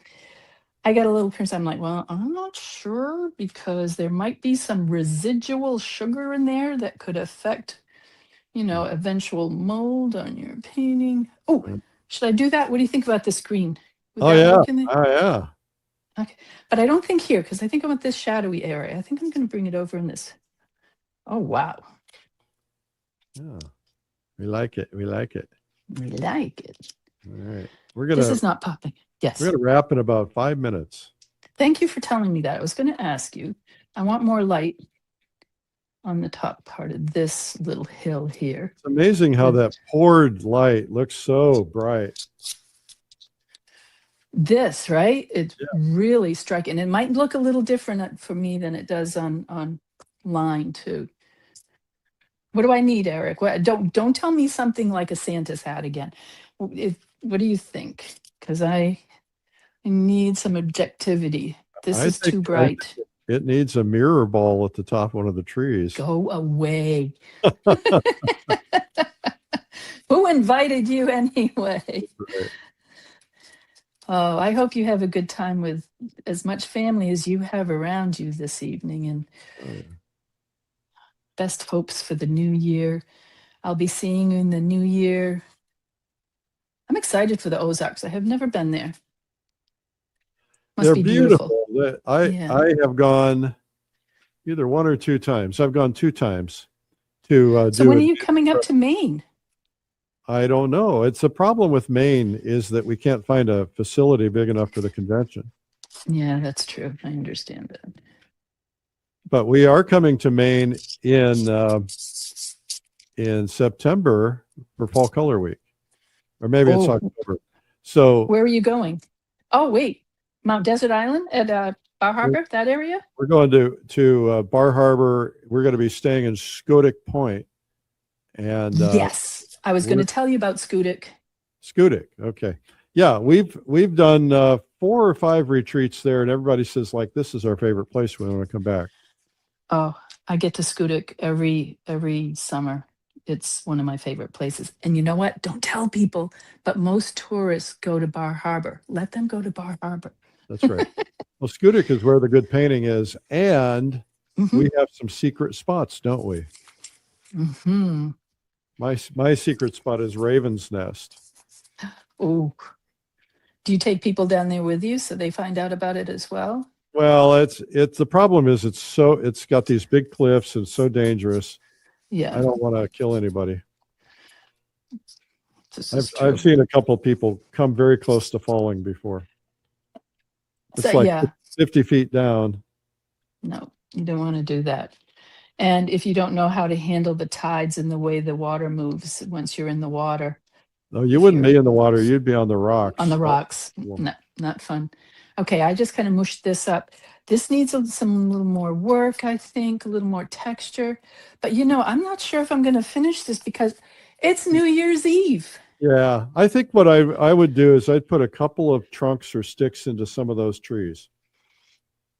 I got a little concerned. I'm like, well, I'm not sure because there might be some residual sugar in there that could affect, eventual mold on your painting. Oh, should I do that? What do you think about this green? Would Oh, that yeah. work in there? Oh, yeah. Okay. But I don't think here, because I think I want this shadowy area. I think I'm going to bring it over in this. Oh, wow. Yeah. We like it. We like it. We like it. All right. This is not popping. Yes. We're going to wrap in about 5 minutes. Thank you for telling me that. I was going to ask you. I want more light on the top part of this little hill here. It's amazing how that poured light looks so bright. This, right? It's really striking. It might look a little different for me than it does on line too. What do I need, Eric? Don't tell me something like a Santa's hat again. What do you think? Because I need some objectivity. This is too bright. It needs a mirror ball at the top of one of the trees. Go away. Who invited you anyway? Right. Oh, I hope you have a good time with as much family as you have around you this evening, and best hopes for the new year. I'll be seeing you in the new year. I'm excited for the Ozarks. I have never been there. Must be beautiful. I have gone either 1 or 2 times. I've gone 2 times to So when are you coming up to Maine? I don't know. It's a problem with Maine is that we can't find a facility big enough for the convention. Yeah, that's true. I understand that. But we are coming to Maine in September for Fall Color Week, or maybe it's October. So where are you going? Oh, wait, Mount Desert Island at Bar Harbor, that area? We're going to Bar Harbor. We're going to be staying in 𝗂𝗏𝗃 Point. And yes, I was going to tell you about 𝗂𝗏𝗃. 𝗂𝗏𝗃, okay. Yeah, we've done 4 or 5 retreats there, and everybody says like this is our favorite place when we want to come back. Oh, I get to 𝗂𝗏𝗃 every summer. It's one of my favorite places. And you know what? Don't tell people, but most tourists go to Bar Harbor. Let them go to Bar Harbor. That's right. Well, 𝗬𝗏 is where the good painting is, and we have some secret spots, don't we? Mm-hmm. My secret spot is Raven's Nest. Oh, do you take people down there with you so they find out about it as well? Well, it's the problem is it's got these big cliffs and so dangerous. Yeah, I don't want to kill anybody. this is I've true. seen a couple of people come very close to falling before. It's So, like yeah, 50 feet down. no, you don't want to do that. And if you don't know how to handle the tides and the way the water moves once you're in the water, No, you if wouldn't you're be in the water. You'd be on the rocks. on the rocks, well. no, not fun. Okay, I just kind of mushed this up. This needs some little more work, I think, a little more texture. But you know, I'm not sure if I'm going to finish this because it's New Year's Eve. Yeah, I think what I would do is I'd put a couple of trunks or sticks into some of those trees.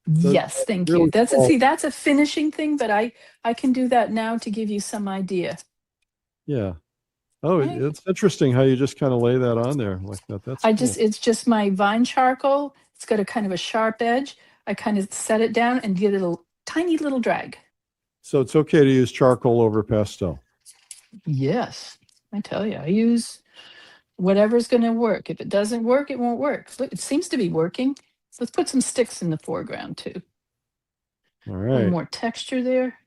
Yes, thank really you. That's small. see, that's a finishing thing, but I can do that now to give you some idea. Yeah. Oh, Right. it's interesting how you just kind of lay that on there like that. That's I cool. just it's just my vine charcoal. It's got a kind of a sharp edge. I kind of set it down and give it a tiny little drag. So it's okay to use charcoal over pastel. Yes, I tell you, I use whatever's going to work. If it doesn't work, it won't work. Look, it seems to be working. Let's put some sticks in the foreground too. All A right. little more texture there.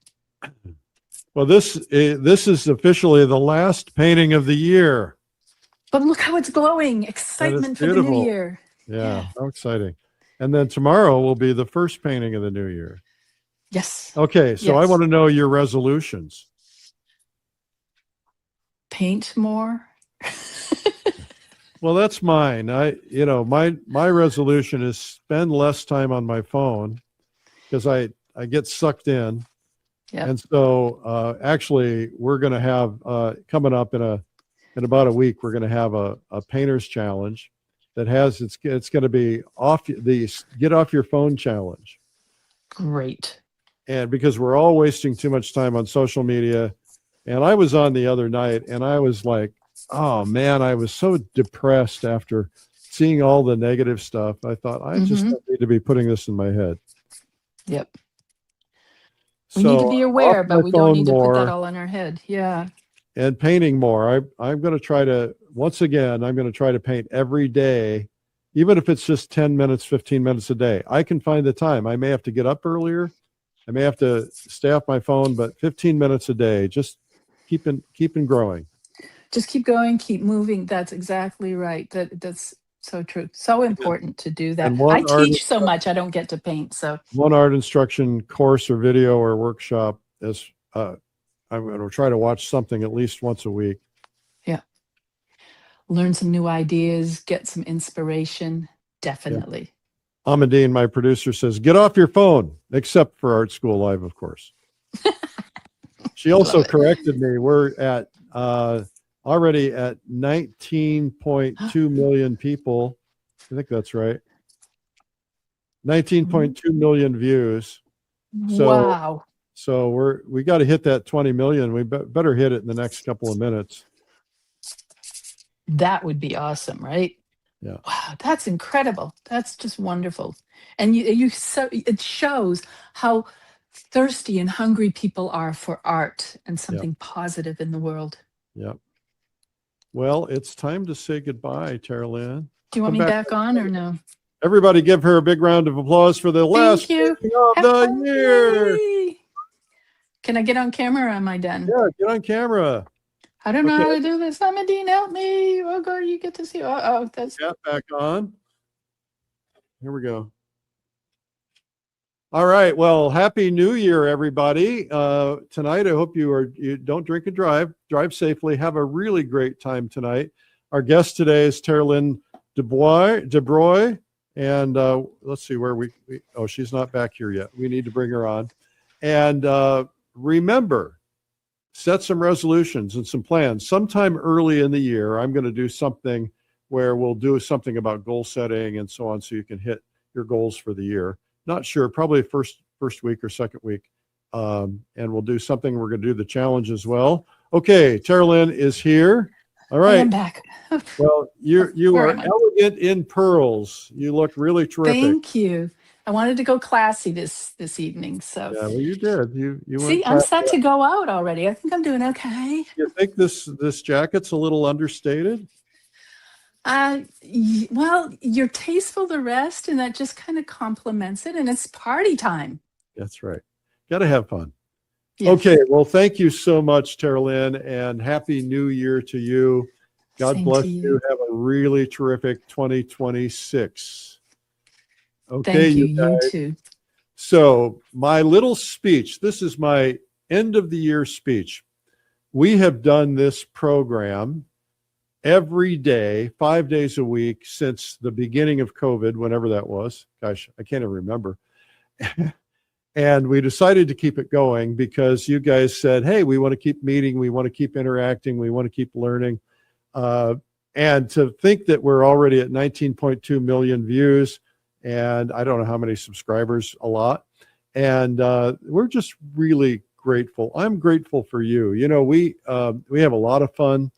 Well, this is officially the last painting of the year. But look how it's glowing. Excitement for the new beautiful. year. Yeah, how exciting. And then tomorrow will be the first painting of the new year. Yes. Okay, so I Yes. want to know your resolutions. Paint more. Well, that's mine. My resolution is spend less time on my phone because I get sucked in. Yep. And so actually we're going to have coming up in about a week, we're going to have a painter's challenge that has it's going to be get off your phone challenge. Great. And because we're all wasting too much time on social media. And I was on the other night and I was like, oh man, I was so depressed after seeing all the negative stuff. I thought I just don't need to be putting this in my head. Yep. We need to be aware, off my but we don't phone need to put that more all in our head. Yeah. and painting more. I'm going to try to, once again, I'm going to try to paint every day, even if it's just 10 minutes, 15 minutes a day. I can find the time. I may have to get up earlier. I may have to stay off my phone, but 15 minutes a day, just keeping growing. Just keep going, keep moving. That's exactly right. That's so true. So important to do that. And one I teach so much, I don't get to paint. So One art instruction course or video or workshop is I'm going to try to watch something at least once a week. yeah. Learn some new ideas, get some inspiration. Definitely. Amadine, my producer, says, get off your phone, except for Art School Live, of course. She also Love it. corrected me. We're at already at 19.2 million people. I think that's right. 19.2 million views. So- Wow. So we got to hit that 20 million. We better hit it in the next couple of minutes. That would be awesome, right? Yeah. Wow, that's incredible. That's just wonderful. And it shows how thirsty and hungry people are for art and something positive in the world. Yep. Well, it's time to say goodbye, Terrilynn. Do you want Come me back back on or no? Everybody give her a big round of applause for the last you. painting of the year. Yay! Can I get on camera or am I done? Yeah, get on camera. I don't know how Okay. to do this. Amadine, help me. Oh, God, you get to see. Oh, that's Yeah, back on. Here we go. All right. Well, Happy New Year, everybody. Tonight, I hope you don't drink and drive. Drive safely. Have a really great time tonight. Our guest today is Terrilynn Dubreuil. And let's see where oh, she's not back here yet. We need to bring her on. And remember, set some resolutions and some plans. Sometime early in the year, I'm going to do something where we'll do something about goal setting and so on, so you can hit your goals for the year. Not sure, probably first week or second week. And we'll do something. We're going to do the challenge as well. Okay, Terrilynn is here. All I am right. back. Well, you Where are am I? elegant in pearls. You look really terrific. Thank you. I wanted to go classy this evening. So Yeah, well, you did. You went see, I'm classy. set to go out already. I think I'm doing okay. You think this jacket's a little understated? Well, you're tasteful the rest, and that just kind of complements it. And it's party time. That's right. Got to have fun. Yes. Okay. Well, thank you so much, Terrilynn, and Happy New Year to you. God Same bless to you. you. Have a really terrific 2026. Okay, Thank you. you You guys. too. So my little speech, this is my end of the year speech. We have done this program every day, 5 days a week since the beginning of COVID, whenever that was. Gosh, I can't even remember. And we decided to keep it going because you guys said, hey, we want to keep meeting. We want to keep interacting. We want to keep learning. And to think that we're already at 19.2 million views and I don't know how many subscribers, a lot. And we're just really grateful. I'm grateful for you. You know, we have a lot of fun.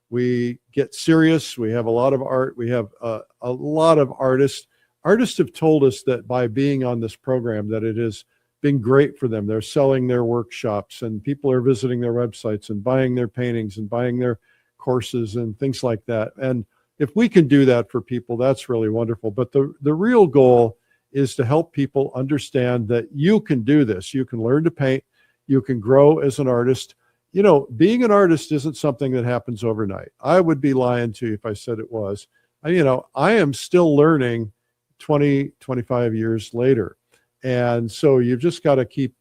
We get serious. We have a lot of art. We have a lot of artists. Artists have told us that by being on this program that it has been great for them. They're selling their workshops and people are visiting their websites and buying their paintings and buying their courses and things like that. And if we can do that for people, that's really wonderful. But the real goal is to help people understand that you can do this. You can learn to paint. You can grow as an artist. You know, being an artist isn't something that happens overnight. I would be lying to you if I said it was. You know, I am still learning 20, 25 years later. And so you've just got to keep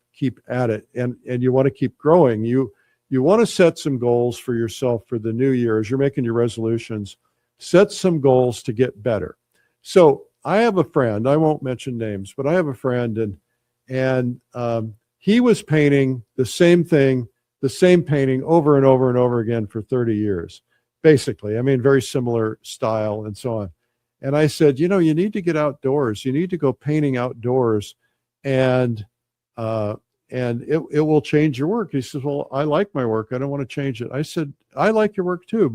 at it, and you want to keep growing. You want to set some goals for yourself for the new year as you're making your resolutions. Set some goals to get better. So I have a friend, I won't mention names, but I have a friend, and he was painting the same thing, the same painting over and over and over again for 30 years, basically. I mean, very similar style and so on. And I said, you know, you need to get outdoors. You need to go painting outdoors, and it will change your work. He says, well, I like my work. I don't want to change it. I said, I like your work too.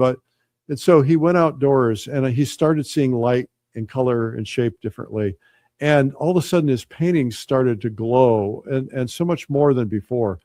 And so he went outdoors and he started seeing light and color and shape differently. And all of a sudden his paintings started to glow and so much more than before.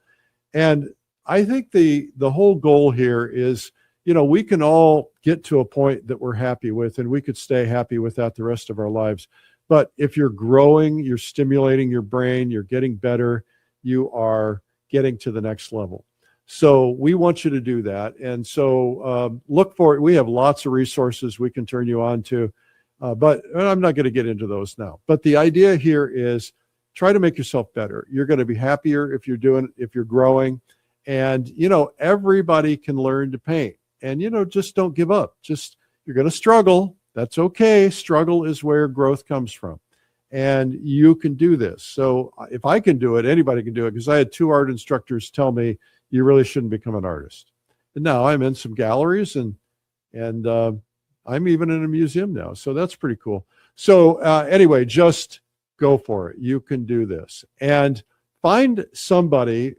And I think the whole goal here is, you know, we can all get to a point that we're happy with, and we could stay happy with that the rest of our lives. But if you're growing, you're stimulating your brain, you're getting better, you are getting to the next level. So we want you to do that. And so look for it. We have lots of resources we can turn you on to, but I'm not going to get into those now. But the idea here is try to make yourself better. You're going to be happier if you're growing. And, you know, everybody can learn to paint. And, you know, just don't give up. You're going to struggle. That's okay. Struggle is where growth comes from. And you can do this. So if I can do it, anybody can do it, because I had 2 art instructors tell me you really shouldn't become an artist. And now I'm in some galleries and I'm even in a museum now. So that's pretty cool. So anyway, just go for it. You can do this. And find somebody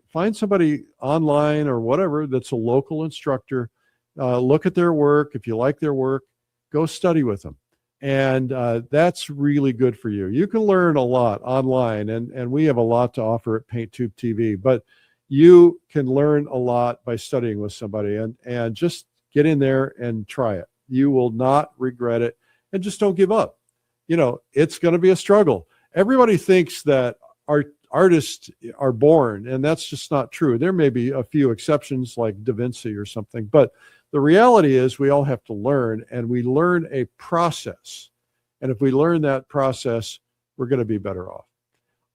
online or whatever that's a local instructor. Look at their work. If you like their work, go study with them. And that's really good for you. You can learn a lot online, and we have a lot to offer at PaintTube TV, but you can learn a lot by studying with somebody, and just get in there and try it. You will not regret it, and just don't give up. You know, it's going to be a struggle. Everybody thinks that artists are born, and that's just not true. There may be a few exceptions like Da Vinci or something, but the reality is we all have to learn, and we learn a process. And if we learn that process, we're going to be better off.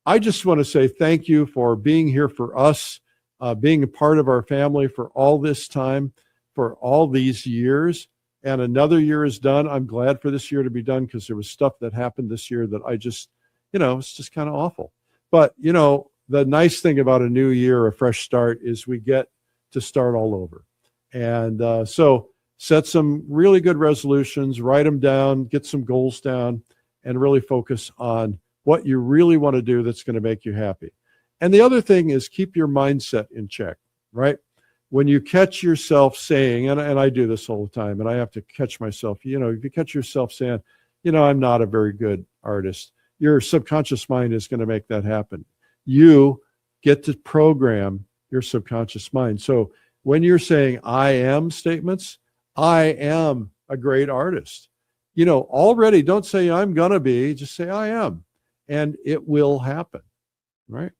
I just want to say thank you for being here for us, being a part of our family for all this time, for all these years. And another year is done. I'm glad for this year to be done, because there was stuff that happened this year that I just, you know, it's just kind of awful. But, you know, the nice thing about a new year, a fresh start, is we get to start all over. And so set some really good resolutions, write them down, get some goals down, and really focus on what you really want to do that's going to make you happy. And the other thing is keep your mindset in check, right? when you catch yourself saying, and I do this all the time, and I have to catch myself, if you catch yourself saying, I'm not a very good artist, your subconscious mind is going to make that happen. You get to program your subconscious mind. So when you're saying I am statements, I am a great artist. Already don't say I'm going to be, just say I am. And it will happen, right?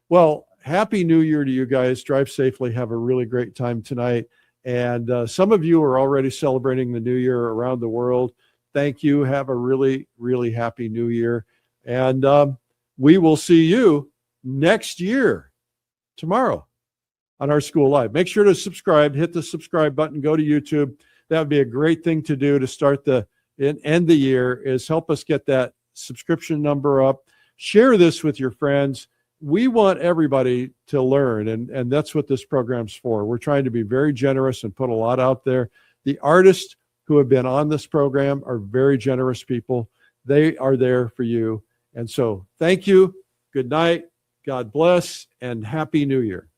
Well, Happy New Year to you guys. Drive safely. Have a really great time tonight. And some of you are already celebrating the New Year around the world. Thank you. Have a really, really happy New Year. And we will see you next year, tomorrow, on Art School Live. Make sure to subscribe. Hit the subscribe button. Go to YouTube. That would be a great thing to do to start and end the year, is help us get that subscription number up. Share this with your friends. We want everybody to learn, and that's what this program's for. We're trying to be very generous and put a lot out there. The artists who have been on this program are very generous people. They are there for you. And so thank you. Good night. God bless, and Happy New Year.